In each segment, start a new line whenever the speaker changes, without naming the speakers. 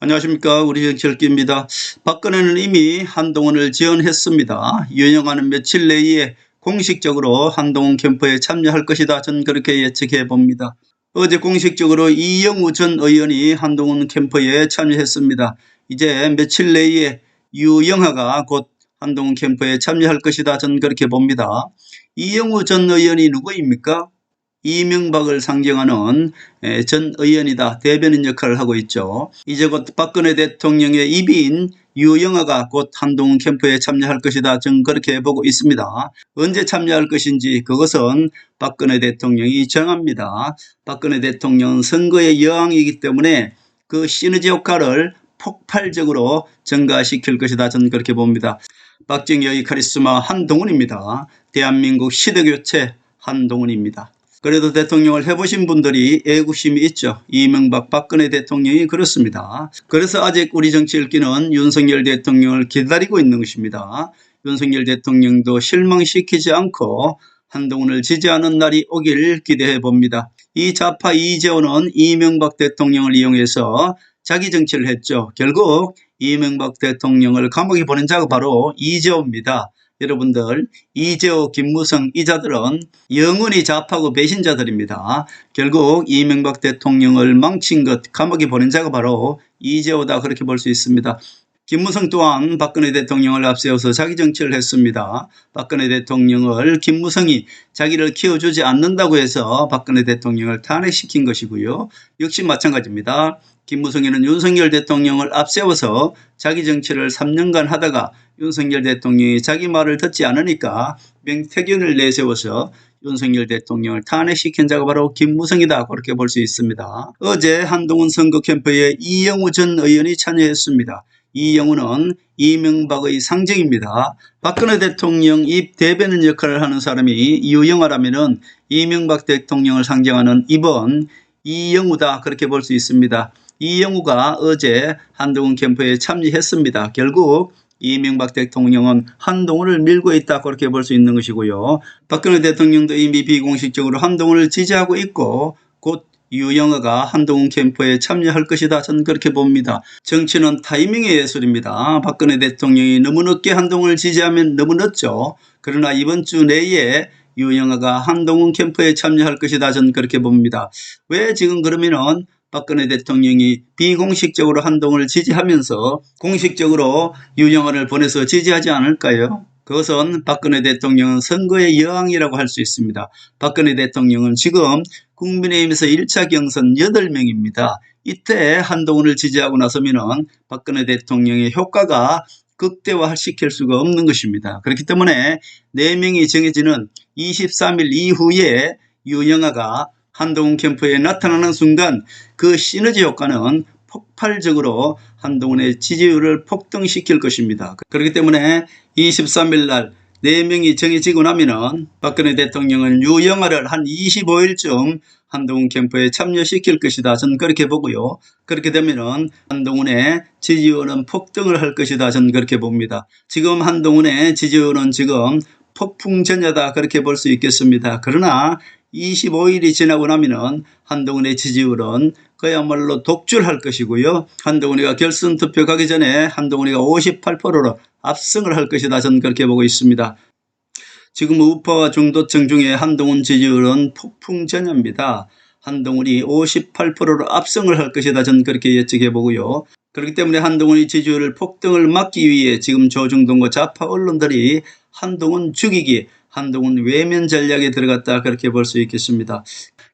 안녕하십니까. 우리 정치열기입니다. 박근혜는 이미 한동훈을 지원했습니다. 유영하는 며칠 내에 공식적으로 한동훈 캠프에 참여할 것이다. 전 그렇게 예측해 봅니다. 어제 공식적으로 이영우 전 의원이 한동훈 캠프에 참여했습니다. 이제 며칠 내에 유영하가 곧 한동훈 캠프에 참여할 것이다. 전 그렇게 봅니다. 이영우 전 의원이 누구입니까? 이명박을 상징하는 전 의원이다. 대변인 역할을 하고 있죠. 이제 곧 박근혜 대통령의 입인 유영아가 곧 한동훈 캠프에 참여할 것이다. 저는 그렇게 보고 있습니다. 언제 참여할 것인지 그것은 박근혜 대통령이 정합니다. 박근혜 대통령은 선거의 여왕이기 때문에 그 시너지 효과를 폭발적으로 증가시킬 것이다. 저는 그렇게 봅니다. 박정희의 카리스마 한동훈입니다. 대한민국 시대교체 한동훈입니다. 그래도 대통령을 해보신 분들이 애국심이 있죠. 이명박 박근혜 대통령이 그렇습니다. 그래서 아직 우리 정치 읽기는 윤석열 대통령을 기다리고 있는 것입니다. 윤석열 대통령도 실망시키지 않고 한동훈을 지지하는 날이 오길 기대해 봅니다. 이 좌파 이재호는 이명박 대통령을 이용해서 자기 정치를 했죠. 결국 이명박 대통령을 감옥에 보낸 자가 바로 이재호입니다. 여러분들, 이재호, 김무성 이 자들은 영원히 좌파고 배신자들입니다. 결국 이명박 대통령을 망친 것, 감옥에 보낸 자가 바로 이재호다. 그렇게 볼 수 있습니다. 김무성 또한 박근혜 대통령을 앞세워서 자기 정치를 했습니다. 박근혜 대통령을 김무성이 자기를 키워주지 않는다고 해서 박근혜 대통령을 탄핵시킨 것이고요. 역시 마찬가지입니다. 김무성이는 윤석열 대통령을 앞세워서 자기 정치를 3년간 하다가 윤석열 대통령이 자기 말을 듣지 않으니까 명태균을 내세워서 윤석열 대통령을 탄핵시킨 자가 바로 김무성이다. 그렇게 볼 수 있습니다. 어제 한동훈 선거 캠프에 이영우 전 의원이 참여했습니다. 이영우는 이명박의 상징입니다. 박근혜 대통령 입 대변인 역할을 하는 사람이 유영아라면 이명박 대통령을 상징하는 입은 이영우다. 그렇게 볼 수 있습니다. 이영우가 어제 한동훈 캠프에 참여했습니다. 결국 이명박 대통령은 한동훈을 밀고 있다. 그렇게 볼 수 있는 것이고요. 박근혜 대통령도 이미 비공식적으로 한동훈을 지지하고 있고 곧 유영아가 한동훈 캠프에 참여할 것이다. 저는 그렇게 봅니다. 정치는 타이밍의 예술입니다. 박근혜 대통령이 너무 늦게 한동훈을 지지하면 너무 늦죠. 그러나 이번 주 내에 유영아가 한동훈 캠프에 참여할 것이다. 저는 그렇게 봅니다. 왜 지금 그러면은 박근혜 대통령이 비공식적으로 한동훈을 지지하면서 공식적으로 유영아를 보내서 지지하지 않을까요? 그것은 박근혜 대통령은 선거의 여왕이라고 할 수 있습니다. 박근혜 대통령은 지금 국민의힘에서 1차 경선 8명입니다. 이때 한동훈을 지지하고 나서면 박근혜 대통령의 효과가 극대화시킬 수가 없는 것입니다. 그렇기 때문에 4명이 정해지는 23일 이후에 유영아가 한동훈 캠프에 나타나는 순간 그 시너지 효과는 폭발적으로 한동훈의 지지율을 폭등시킬 것입니다. 그렇기 때문에 23일 날 4명이 정해지고 나면은 박근혜 대통령은 유영아를 한 25일쯤 한동훈 캠프에 참여시킬 것이다. 저는 그렇게 보고요. 그렇게 되면은 한동훈의 지지율은 폭등을 할 것이다. 저는 그렇게 봅니다. 지금 한동훈의 지지율은 지금 폭풍전야다. 그렇게 볼 수 있겠습니다. 그러나 25일이 지나고 나면은 한동훈의 지지율은 그야말로 독주할 것이고요. 한동훈이가 결선 투표 가기 전에 한동훈이가 58%로 압승을 할 것이다. 저는 그렇게 보고 있습니다. 지금 우파와 중도층 중에 한동훈 지지율은 폭풍전야입니다. 한동훈이 58%로 압승을 할 것이다. 저는 그렇게 예측해 보고요. 그렇기 때문에 한동훈의 지지율을 폭등을 막기 위해 지금 조중동과 좌파 언론들이 한동훈 죽이기, 한동훈 외면 전략에 들어갔다. 그렇게 볼 수 있겠습니다.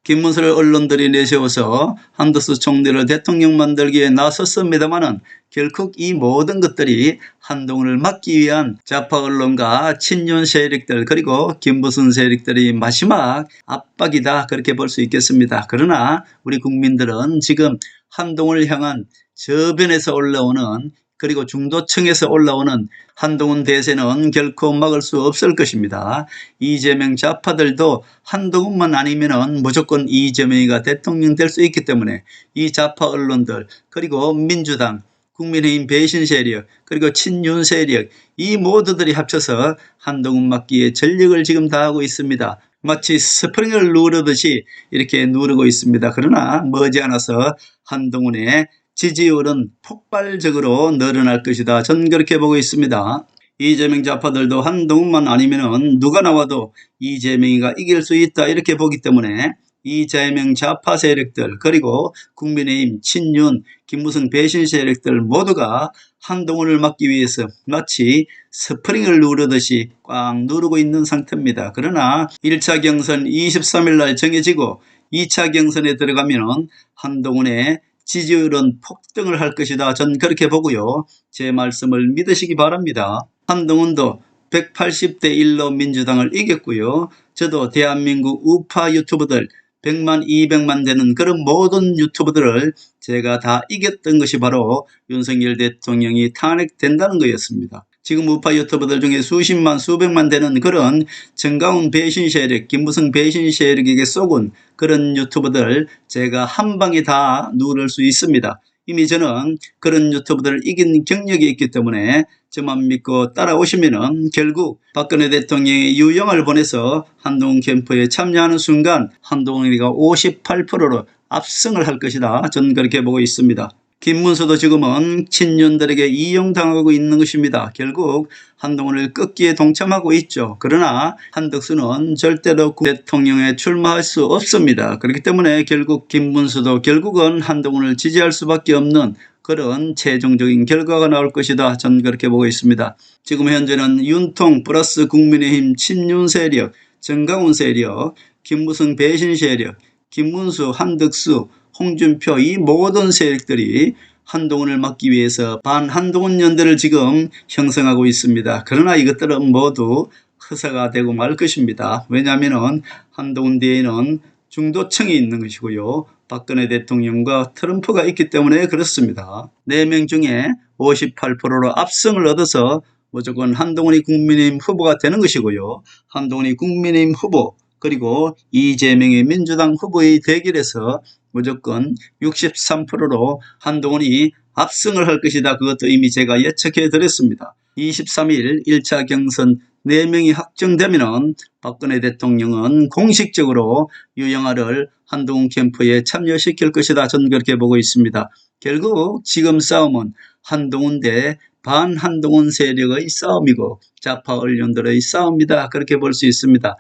김문수를 언론들이 내세워서 한덕수 총리를 대통령 만들기에 나섰습니다마는 결국 이 모든 것들이 한동훈을 막기 위한 좌파 언론과 친윤 세력들 그리고 김부순 세력들이 마지막 압박이다. 그렇게 볼 수 있겠습니다. 그러나 우리 국민들은 지금 한동훈을 향한 저변에서 올라오는 그리고 중도층에서 올라오는 한동훈 대세는 결코 막을 수 없을 것입니다. 이재명 좌파들도 한동훈만 아니면 무조건 이재명이가 대통령 될 수 있기 때문에 이 좌파 언론들 그리고 민주당 국민의힘 배신 세력 그리고 친윤 세력 이 모두들이 합쳐서 한동훈 막기에 전력을 지금 다하고 있습니다. 마치 스프링을 누르듯이 이렇게 누르고 있습니다. 그러나 머지않아서 한동훈의 지지율은 폭발적으로 늘어날 것이다. 전 그렇게 보고 있습니다. 이재명 좌파들도 한동훈만 아니면은 누가 나와도 이재명이가 이길 수 있다 이렇게 보기 때문에 이재명 좌파 세력들 그리고 국민의힘 친윤 김무성 배신 세력들 모두가 한동훈을 막기 위해서 마치 스프링을 누르듯이 꽉 누르고 있는 상태입니다. 그러나 1차 경선 23일 날 정해지고 2차 경선에 들어가면 한동훈의 지지율은 폭등을 할 것이다. 전 그렇게 보고요. 제 말씀을 믿으시기 바랍니다. 한동훈도 180대 1로 민주당을 이겼고요. 저도 대한민국 우파 유튜버들 100만 200만 되는 그런 모든 유튜버들을 제가 다 이겼던 것이 바로 윤석열 대통령이 탄핵된다는 거였습니다. 지금 우파 유튜버들 중에 수십만 수백만 되는 그런 정가훈 배신 세력, 김무성 배신 세력에게 쏘은 그런 유튜버들 제가 한 방에 다 누를 수 있습니다. 이미 저는 그런 유튜버들을 이긴 경력이 있기 때문에 저만 믿고 따라오시면은 결국 박근혜 대통령이 유영을 보내서 한동훈 캠프에 참여하는 순간 한동훈이가 58%로 압승을 할 것이다. 저는 그렇게 보고 있습니다. 김문수도 지금은 친윤들에게 이용당하고 있는 것입니다. 결국 한동훈을 꺾기에 동참하고 있죠. 그러나 한덕수는 절대로 대통령에 출마할 수 없습니다. 그렇기 때문에 결국 김문수도 결국은 한동훈을 지지할 수밖에 없는 그런 최종적인 결과가 나올 것이다. 저는 그렇게 보고 있습니다. 지금 현재는 윤통 플러스 국민의힘 친윤 세력, 정강훈 세력, 김무성 배신 세력, 김문수, 한덕수, 홍준표 이 모든 세력들이 한동훈을 막기 위해서 반한동훈 연대를 지금 형성하고 있습니다. 그러나 이것들은 모두 허사가 되고 말 것입니다. 왜냐하면 한동훈 뒤에는 중도층이 있는 것이고요. 박근혜 대통령과 트럼프가 있기 때문에 그렇습니다. 4명 중에 58%로 압승을 얻어서 무조건 한동훈이 국민의힘 후보가 되는 것이고요. 한동훈이 국민의힘 후보 그리고 이재명의 민주당 후보의 대결에서 무조건 63%로 한동훈이 압승을 할 것이다. 그것도 이미 제가 예측해 드렸습니다. 23일 1차 경선 4명이 확정되면 박근혜 대통령은 공식적으로 유영아를 한동훈 캠프에 참여시킬 것이다. 저는 그렇게 보고 있습니다. 결국 지금 싸움은 한동훈 대 반한동훈 세력의 싸움이고 좌파 언론들의 싸움이다. 그렇게 볼 수 있습니다.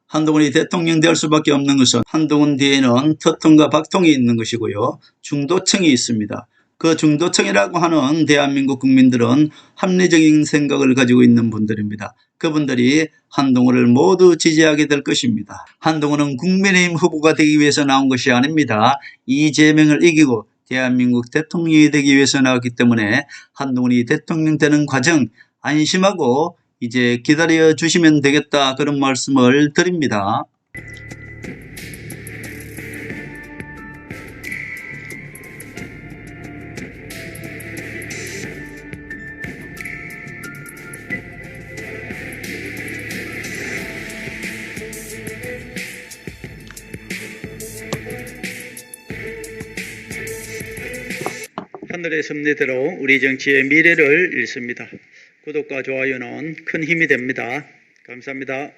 한동훈이 대통령 될 수밖에 없는 것은 한동훈 뒤에는 터통과 박통이 있는 것이고요. 중도층이 있습니다. 그 중도층이라고 하는 대한민국 국민들은 합리적인 생각을 가지고 있는 분들입니다. 그분들이 한동훈을 모두 지지하게 될 것입니다. 한동훈은 국민의힘 후보가 되기 위해서 나온 것이 아닙니다. 이재명을 이기고 대한민국 대통령이 되기 위해서 나왔기 때문에 한동훈이 대통령 되는 과정 안심하고 이제 기다려 주시면 되겠다 그런 말씀을 드립니다. 하늘의 섭리대로 우리 정치의 미래를 읽습니다. 구독과 좋아요는 큰 힘이 됩니다. 감사합니다.